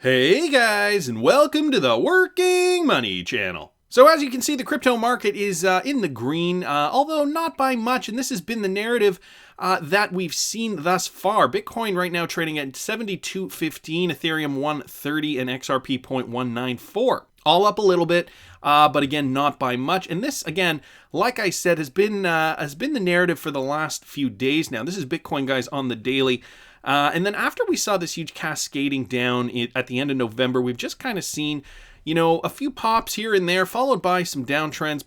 Hey guys, and welcome to the Working Money channel. So as you can see, the crypto market is in the green, although not by much, and this has been the narrative that we've seen thus far. Bitcoin right now trading at 72.15, Ethereum 130, and XRP 0.194. All up a little bit, but again, not by much. And this, again, like I said, has been the narrative for the last few days now. This is Bitcoin, guys, on the daily. And then after we saw this huge cascading down at the end of November, we've just kind of seen, a few pops here and there, followed by some downtrends,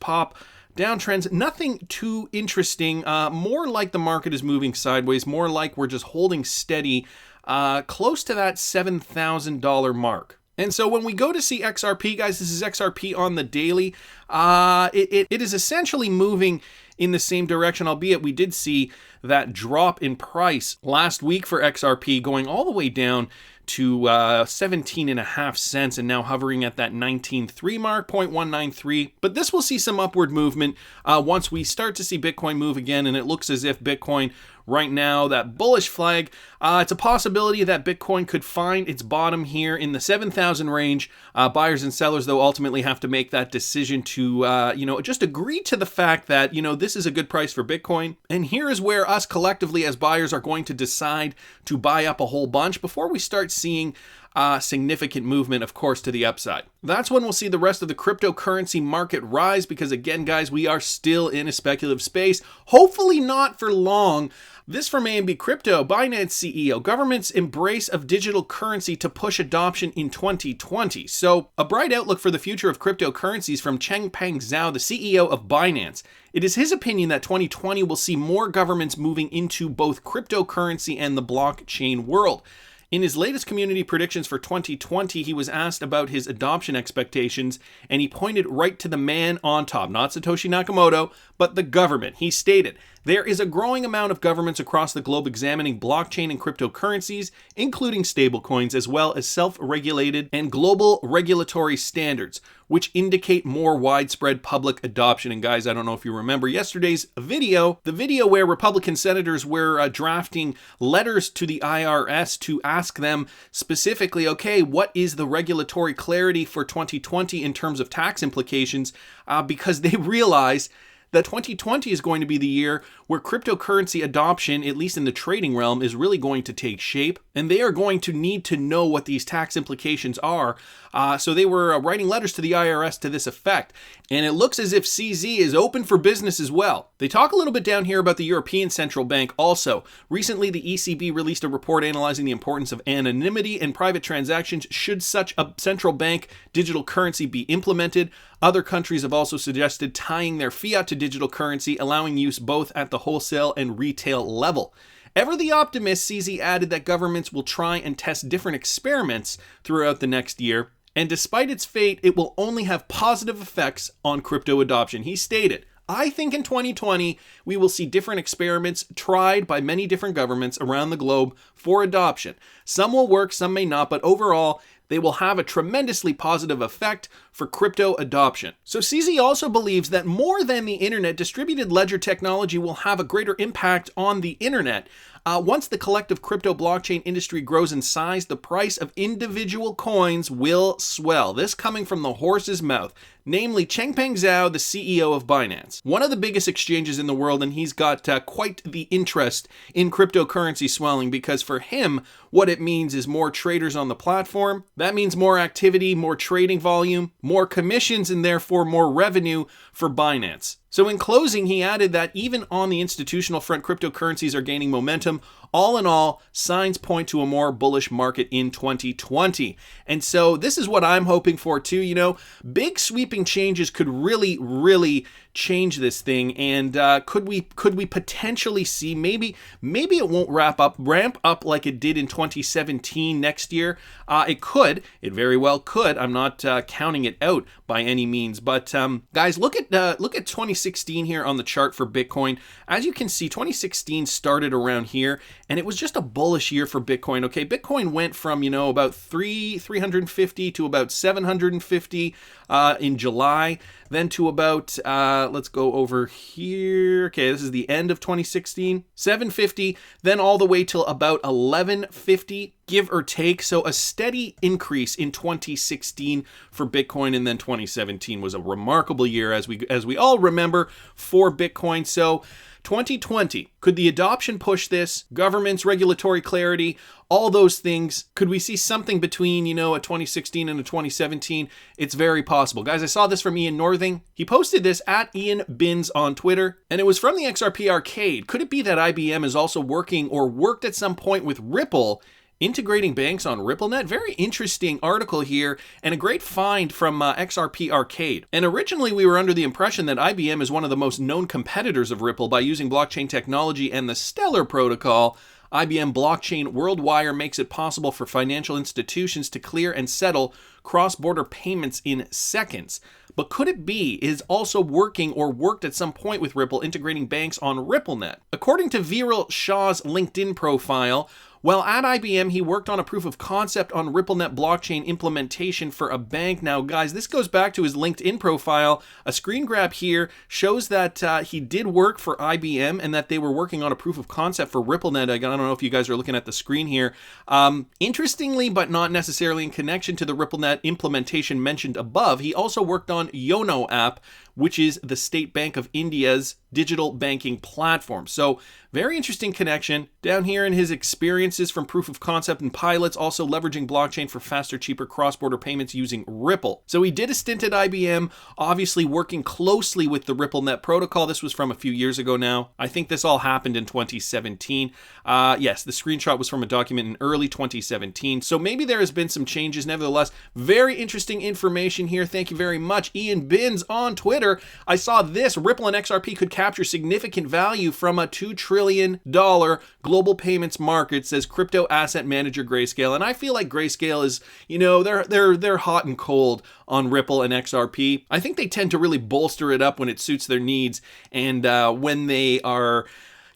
downtrends, nothing too interesting, more like the market is moving sideways, more like we're just holding steady, close to that $7,000 mark. And so when we go to see XRP, guys, this is XRP on the daily, it is essentially moving in the same direction, albeit we did see that drop in price last week for XRP going all the way down to 17.5 cents and now hovering at that 19.3 mark, 0.193. But this will see some upward movement once we start to see Bitcoin move again, and it looks as if Bitcoin right now, that bullish flag, it's a possibility that Bitcoin could find its bottom here in the 7,000 range. Buyers and sellers, though, ultimately have to make that decision to, just agree to the fact that, this is a good price for Bitcoin. And here is where us collectively as buyers are going to decide to buy up a whole bunch before we start seeing significant movement, of course, to the upside. That's when we'll see the rest of the cryptocurrency market rise because, again, guys, we are still in a speculative space. Hopefully not for long. This from AMB Crypto, Binance CEO, government's embrace of digital currency to push adoption in 2020. So a bright outlook for the future of cryptocurrencies from Changpeng Zhao, the CEO of Binance. It is his opinion that 2020 will see more governments moving into both cryptocurrency and the blockchain world. In his latest community predictions for 2020, he was asked about his adoption expectations, and he pointed right to the man on top, not Satoshi Nakamoto, but the government. He stated, "There is a growing amount of governments across the globe examining blockchain and cryptocurrencies, including stablecoins, as well as self-regulated and global regulatory standards, which indicate more widespread public adoption." And guys, I don't know if you remember yesterday's video, the video where Republican senators were drafting letters to the IRS to ask them specifically, okay, what is the regulatory clarity for 2020 in terms of tax implications? Because they realize that 2020 is going to be the year where cryptocurrency adoption, at least in the trading realm, is really going to take shape. And they are going to need to know what these tax implications are. So they were writing letters to the IRS to this effect. And it looks as if CZ is open for business as well. They talk a little bit down here about the European Central Bank also. Recently, the ECB released a report analyzing the importance of anonymity in private transactions should such a central bank digital currency be implemented. Other countries have also suggested tying their fiat to digital currency, allowing use both at the wholesale and retail level. Ever the optimist, CZ added that governments will try and test different experiments throughout the next year, and despite its fate, it will only have positive effects on crypto adoption. He stated, "I think in 2020, we will see different experiments tried by many different governments around the globe for adoption. Some will work, some may not, but overall, they will have a tremendously positive effect for crypto adoption." So CZ also believes that more than the internet, distributed ledger technology will have a greater impact on the internet. Once the collective crypto blockchain industry grows in size, the price of individual coins will swell. This coming from the horse's mouth, namely Changpeng Zhao, the CEO of Binance. One of the biggest exchanges in the world, and he's got quite the interest in cryptocurrency swelling because for him, what it means is more traders on the platform. That means more activity, more trading volume, more commissions, and therefore more revenue for Binance. So in closing, he added that even on the institutional front, cryptocurrencies are gaining momentum. All in all, signs point to a more bullish market in 2020. And so this is what I'm hoping for too. Big sweeping changes could really change this thing. And could we potentially see maybe it won't ramp up like it did in 2017 next year? It very well could. I'm not counting it out by any means. But guys, look at 2016 here on the chart for Bitcoin. As you can see, 2016 started around here, and it was just a bullish year for Bitcoin. Okay, Bitcoin went from about 350 to about 750 in July, then to about let's go over here. Okay, this is the end of 2016, 750, then all the way till about 1150. give or take. So a steady increase in 2016 for Bitcoin, and then 2017 was a remarkable year, as we all remember, for Bitcoin. So 2020, could the adoption push this? Governments, regulatory clarity, all those things. Could we see something between, a 2016 and a 2017? It's very possible. Guys, I saw this from Ian Northing. He posted this at Ian Bins on Twitter, and it was from the XRP Arcade. Could it be that IBM is also working or worked at some point with Ripple, integrating banks on RippleNet? Very interesting article here, and a great find from XRP Arcade. And originally we were under the impression that IBM is one of the most known competitors of Ripple by using blockchain technology and the Stellar protocol. IBM Blockchain WorldWire makes it possible for financial institutions to clear and settle cross-border payments in seconds. But could it be is also working or worked at some point with Ripple, integrating banks on RippleNet? According to Viral Shah's LinkedIn profile, while at IBM, he worked on a proof of concept on RippleNet blockchain implementation for a bank. Now, guys, this goes back to his LinkedIn profile. A screen grab here shows that he did work for IBM and that they were working on a proof of concept for RippleNet. I don't know if you guys are looking at the screen here. Interestingly, but not necessarily in connection to the RippleNet implementation mentioned above, he also worked on YONO app, which is the State Bank of India's digital banking platform. So very interesting connection. Down here in his experiences from proof of concept and pilots, also leveraging blockchain for faster, cheaper cross-border payments using Ripple. So he did a stint at IBM, obviously working closely with the RippleNet protocol. This was from a few years ago now. I think this all happened in 2017. Yes, the screenshot was from a document in early 2017. So maybe there has been some changes. Nevertheless, very interesting information here. Thank you very much, Ian Bins on Twitter. I saw this. Ripple and XRP could capture significant value from a $2 trillion global payments market, says crypto asset manager Grayscale. And I feel like Grayscale is, they're hot and cold on Ripple and XRP. I think they tend to really bolster it up when it suits their needs. And when they are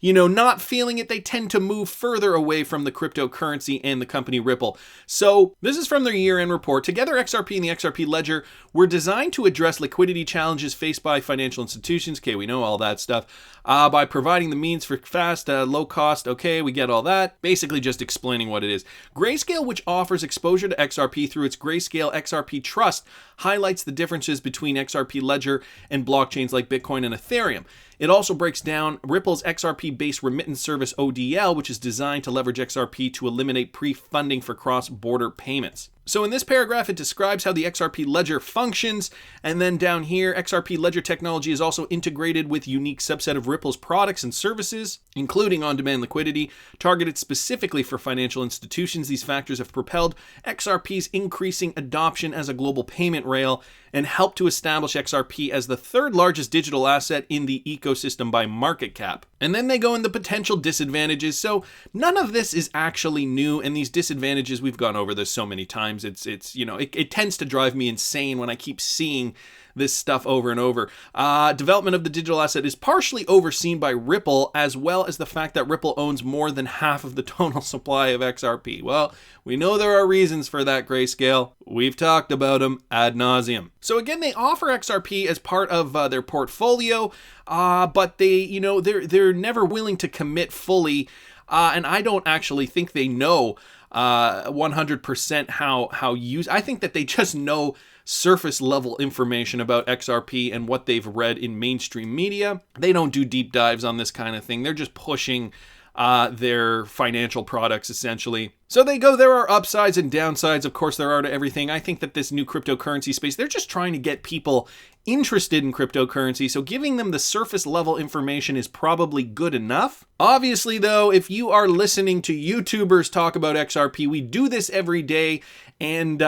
not feeling it, they tend to move further away from the cryptocurrency and the company Ripple. So this is from their year-end report. Together, XRP and the XRP Ledger were designed to address liquidity challenges faced by financial institutions. Okay, we know all that stuff. By providing the means for fast, low cost. Okay, we get all that. Basically just explaining what it is. Grayscale, which offers exposure to XRP through its Grayscale XRP Trust, highlights the differences between XRP Ledger and blockchains like Bitcoin and Ethereum. It also breaks down Ripple's XRP-based remittance service ODL, which is designed to leverage XRP to eliminate pre-funding for cross-border payments. So in this paragraph, it describes how the XRP Ledger functions, and then down here, XRP Ledger technology is also integrated with a unique subset of Ripple's products and services, including on-demand liquidity, targeted specifically for financial institutions. These factors have propelled XRP's increasing adoption as a global payment rail and helped to establish XRP as the third largest digital asset in the ecosystem by market cap. And then they go into potential disadvantages. So none of this is actually new, and these disadvantages, we've gone over this so many times. It tends to drive me insane when I keep seeing this stuff over and over. Development of the digital asset is partially overseen by Ripple, as well as the fact that Ripple owns more than half of the total supply of XRP. Well, we know there are reasons for that, Grayscale. We've talked about them ad nauseum. So again, they offer XRP as part of their portfolio, but they're never willing to commit fully, and I don't actually think they know 100% how use. I think that they just know surface level information about XRP and what they've read in mainstream media. They don't do deep dives on this kind of thing. They're just pushing their financial products essentially. So they go, there are upsides and downsides. Of course, there are to everything. I think that this new cryptocurrency space, they're just trying to get people interested in cryptocurrency. So giving them the surface level information is probably good enough. Obviously, though, if you are listening to YouTubers talk about XRP, we do this every day. And,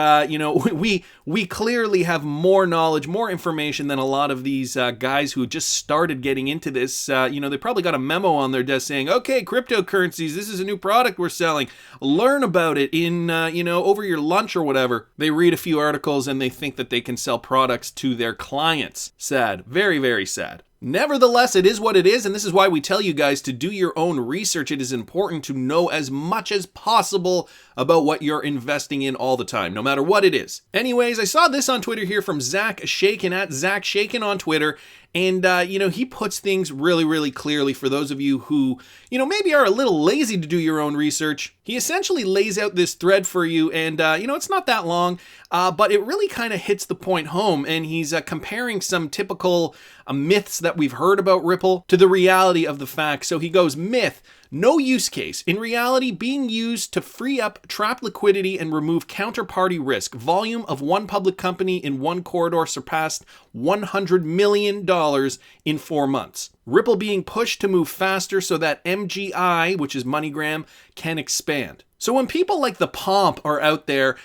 we clearly have more knowledge, more information than a lot of these guys who just started getting into this. They probably got a memo on their desk saying, okay, cryptocurrencies, this is a new product we're selling. Learn about it in, over your lunch or whatever. They read a few articles and they think that they can sell products to their clients. Sad. Very, very sad. Nevertheless, it is what it is, and this is why we tell you guys to do your own research. It is important to know as much as possible about what you're investing in all the time, no matter what it is. Anyways, I saw this on Twitter here from Zach Shaken at Zach Shaken on Twitter. And, he puts things really, really clearly for those of you who, maybe are a little lazy to do your own research. He essentially lays out this thread for you and, it's not that long, but it really kind of hits the point home. And he's comparing some typical myths that we've heard about Ripple to the reality of the facts. So he goes, myth. No use case. In reality, being used to free up trapped liquidity and remove counterparty risk. Volume of one public company in one corridor surpassed $100 million in 4 months. Ripple being pushed to move faster so that MGI, which is MoneyGram, can expand. So when people like the Pomp are out there,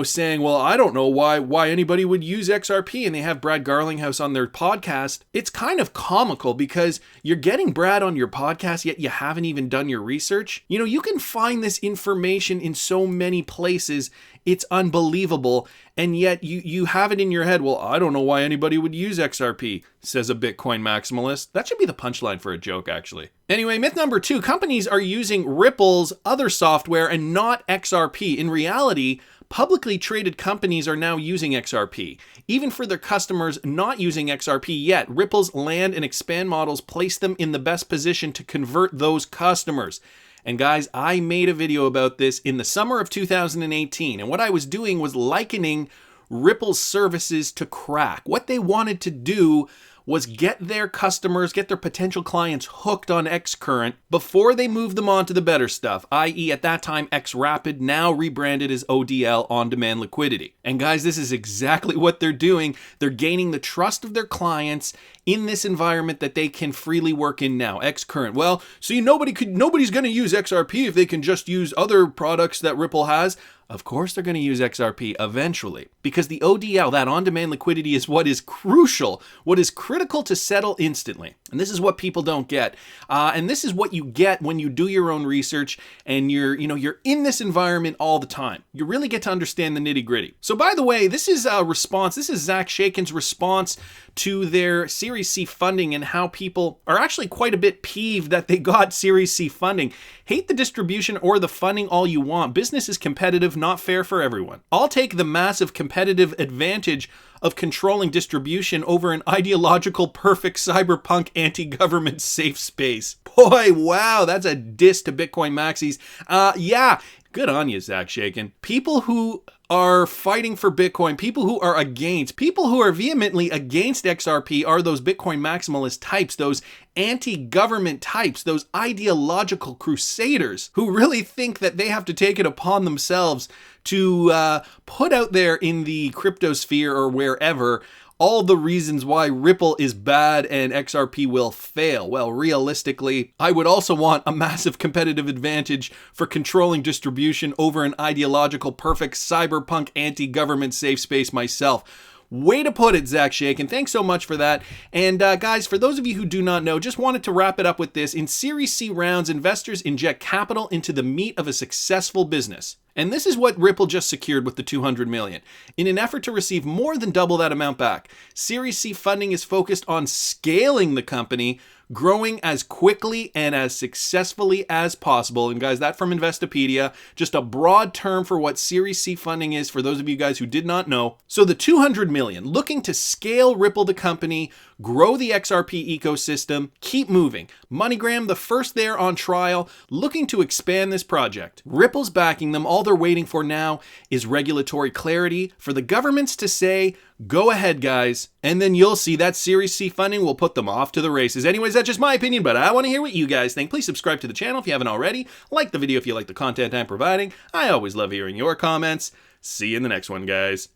saying, well, I don't know why anybody would use XRP, and they have Brad Garlinghouse on their podcast, it's kind of comical because you're getting Brad on your podcast, yet you haven't even done your research. You can find this information in so many places. It's unbelievable. And yet you have it in your head, well, I don't know why anybody would use XRP, says a Bitcoin maximalist. That should be the punchline for a joke, actually. Anyway, myth number 2, companies are using Ripple's other software and not XRP. In reality, publicly traded companies are now using XRP. Even for their customers not using XRP yet, Ripple's land and expand models place them in the best position to convert those customers. And guys, I made a video about this in the summer of 2018, and what I was doing was likening Ripple's services to crack. What they wanted to do was get their customers, get their potential clients hooked on Xcurrent before they move them on to the better stuff, i.e. at that time XRapid, now rebranded as ODL, on-demand liquidity. And guys, this is exactly what they're doing. They're gaining the trust of their clients in this environment that they can freely work in now, Xcurrent. Well, see, nobody's going to use XRP if they can just use other products that Ripple has. Of course they're going to use XRP eventually, because the ODL, that on-demand liquidity, is what is crucial, what is critical to settle instantly. And this is what people don't get. And this is what you get when you do your own research and you're in this environment all the time. You really get to understand the nitty-gritty. So by the way, this is a response. This is Zach Shaken's response to their Series C funding and how people are actually quite a bit peeved that they got Series C funding. Hate the distribution or the funding all you want. Business is competitive, not fair for everyone. I'll take the massive competitive advantage of controlling distribution over an ideological, perfect cyberpunk anti-government safe space. Boy, wow, that's a diss to Bitcoin maxis. Yeah, good on you, Zach Shaken. People who are fighting for Bitcoin, people who are vehemently against XRP are those Bitcoin maximalist types, those anti-government types, those ideological crusaders who really think that they have to take it upon themselves to put out there in the cryptosphere or wherever all the reasons why Ripple is bad and XRP will fail. Well, realistically, I would also want a massive competitive advantage for controlling distribution over an ideological, perfect cyberpunk anti-government safe space myself. Way to put it, Zach Shaken. Thanks so much for that. And guys, for those of you who do not know, just wanted to wrap it up with this. In Series C rounds, investors inject capital into the meat of a successful business. And this is what Ripple just secured with the $200 million. In an effort to receive more than double that amount back, Series C funding is focused on scaling the company, growing as quickly and as successfully as possible. And guys, that from Investopedia, just a broad term for what Series C funding is for those of you guys who did not know. So the $200 million, looking to scale Ripple the company, grow the XRP ecosystem, keep moving. MoneyGram, the first there on trial, looking to expand this project. Ripple's backing them. All they're waiting for now is regulatory clarity for the governments to say, go ahead, guys. And then you'll see that Series C funding will put them off to the races. Anyways, that's just my opinion, but I want to hear what you guys think. Please subscribe to the channel if you haven't already. Like the video if you like the content I'm providing. I always love hearing your comments. See you in the next one, guys.